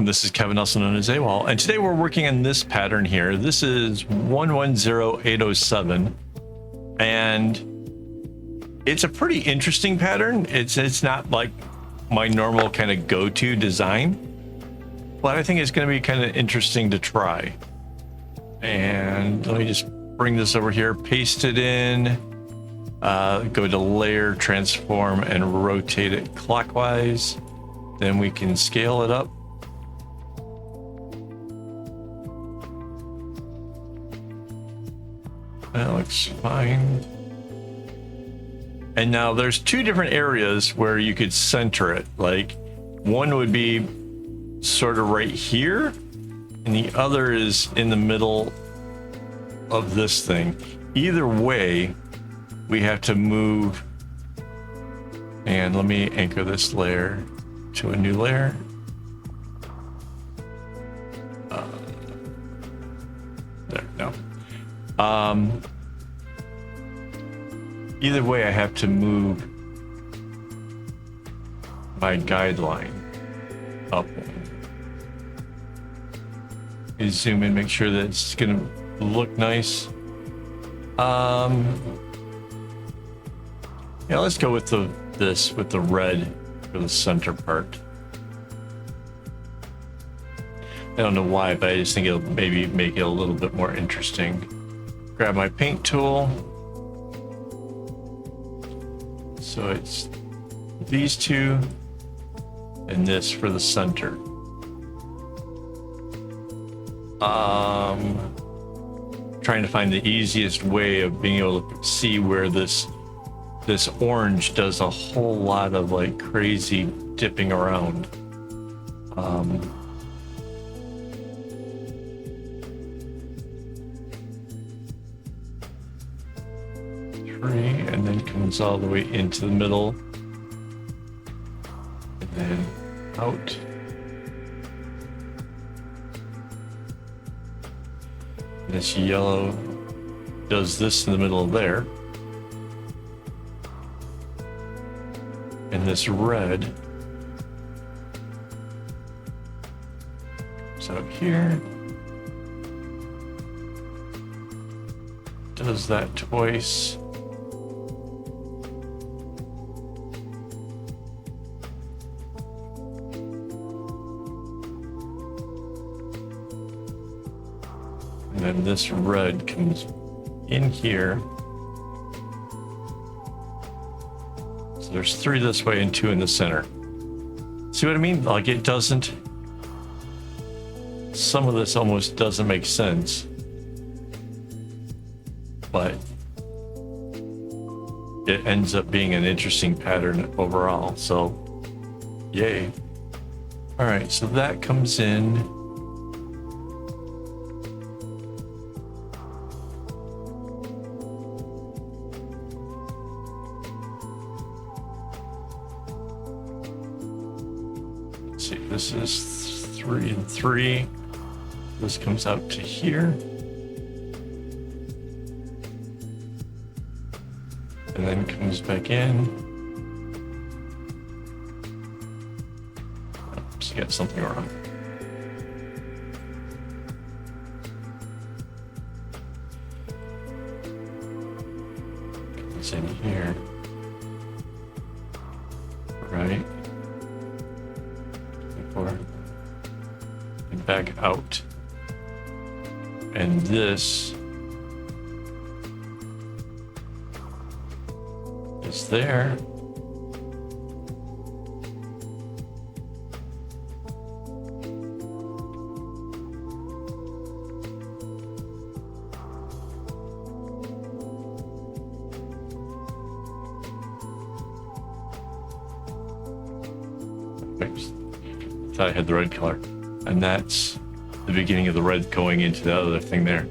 this is Kevin, also known as AWOL, and today we're working on this pattern here. This is 110807, and it's a pretty interesting pattern. It's not like my normal kind of go-to design, but I think it's going to be kind of interesting to try. And let me just bring this over here, paste it in, go to layer, transform, and rotate it clockwise. Then we can scale it up. That looks fine. And now there's two different areas where you could center it. Like one would be sort of right here, and the other is in the middle of this thing. Either way, we have to move. And let me anchor this layer to a new layer. There, no. Either way, I have to move my guideline up. You zoom in, make sure that it's gonna look nice. Yeah, let's go with this with the red for the center part. I don't know why, but I just think it'll maybe make it a little bit more interesting. Grab my paint tool. So it's these two and this for the center. Trying to find the easiest way of being able to see where this orange does a whole lot of like crazy dipping around. Three, and then comes all the way into the middle, and then out. This yellow does this in the middle of there. And this red is out here. Does that twice. And then this red comes in here. So there's three this way and two in the center. See what I mean? Like it doesn't, some of this almost doesn't make sense, but it ends up being an interesting pattern overall. So yay. All right, so that comes in. See, this is 3 and 3. This comes out to here. And then comes back in. Oops, got something wrong. Comes in here. Right. And back out, and this is there. Thought I had the red color, and that's the beginning of the red going into the other thing there.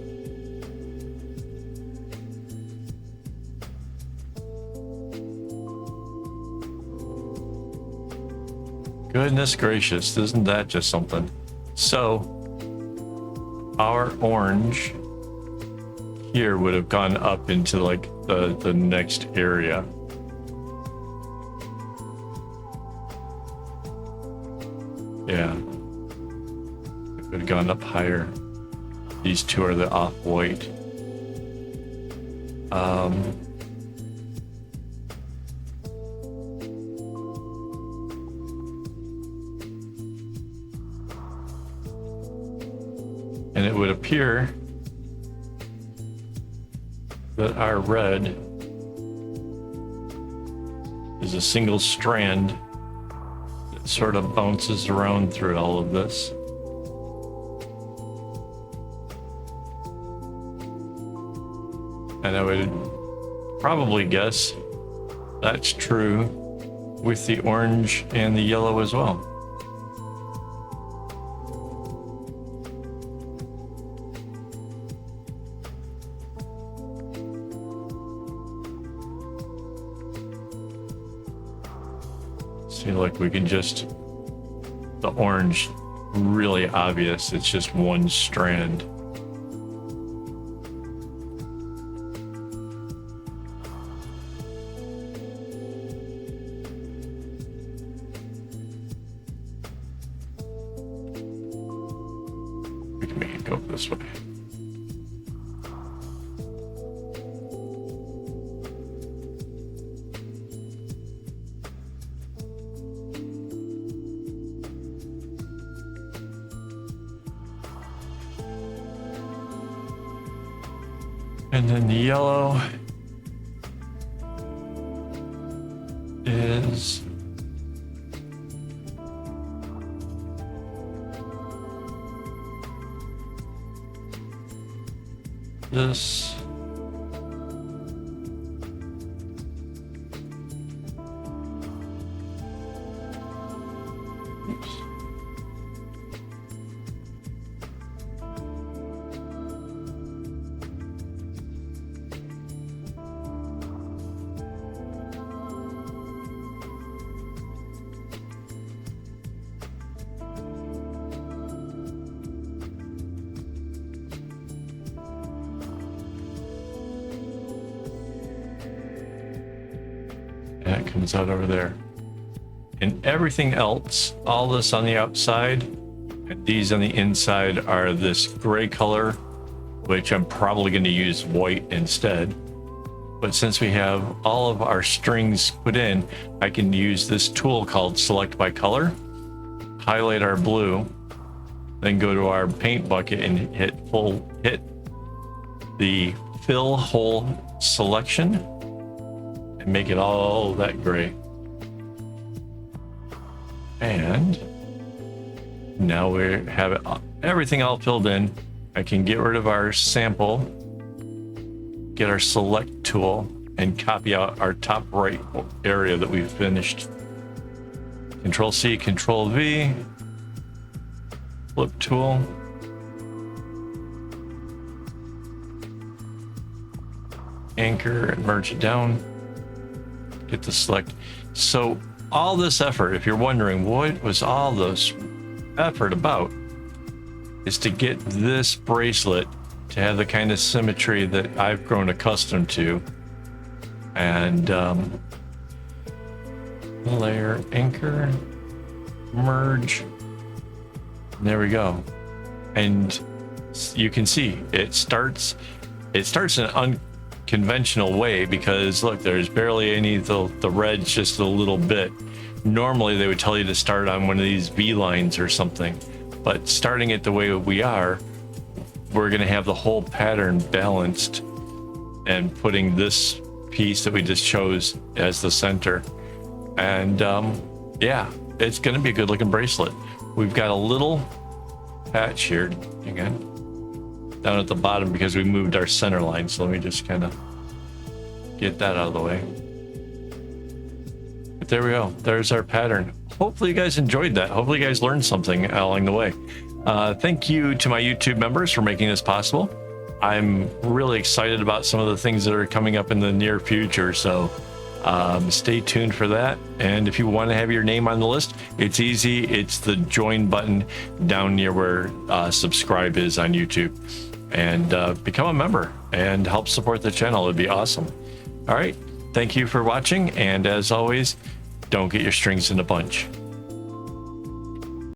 Goodness gracious, isn't that just something? So our orange here would have gone up into like the next area. Yeah. Could have gone up higher. These two are the off-white. And it would appear that our red is a single strand that sort of bounces around through all of this. And I would probably guess that's true with the orange and the yellow as well. See, like we can just, the orange, really obvious. It's just one strand. We can make it go this way. And then the yellow is this. Oops. That comes out over there. And everything else, all this on the outside and these on the inside are this gray color, which I'm probably going to use white instead. But since we have all of our strings put in, I can use this tool called Select by Color, highlight our blue, then go to our paint bucket and hit the fill hole selection and make it all that gray. And now we have it, everything all filled in. I can get rid of our sample, get our select tool, and copy out our top right area that we've finished. Control C, Control V, flip tool. Anchor and merge it down. Get the select. So all this effort, if you're wondering what was all this effort about, is to get this bracelet to have the kind of symmetry that I've grown accustomed to. And layer, anchor, merge. And there we go. And you can see it starts in an unconventional way, because look, there's barely any, the red's just a little bit. Normally they would tell you to start on one of these V lines or something, but starting it the way we are, we're going to have the whole pattern balanced and putting this piece that we just chose as the center. And yeah, it's going to be a good looking bracelet. We've got a little patch here again down at the bottom because we moved our center line. So let me just kind of get that out of the way. But there we go. There's our pattern. Hopefully you guys enjoyed that. Hopefully you guys learned something along the way. Thank you to my YouTube members for making this possible. I'm really excited about some of the things that are coming up in the near future. So stay tuned for that. And if you want to have your name on the list, it's easy. It's the join button down near where subscribe is on YouTube, and become a member and help support the channel. It'd be awesome. All right. Thank you for watching. And as always, don't get your strings in a bunch.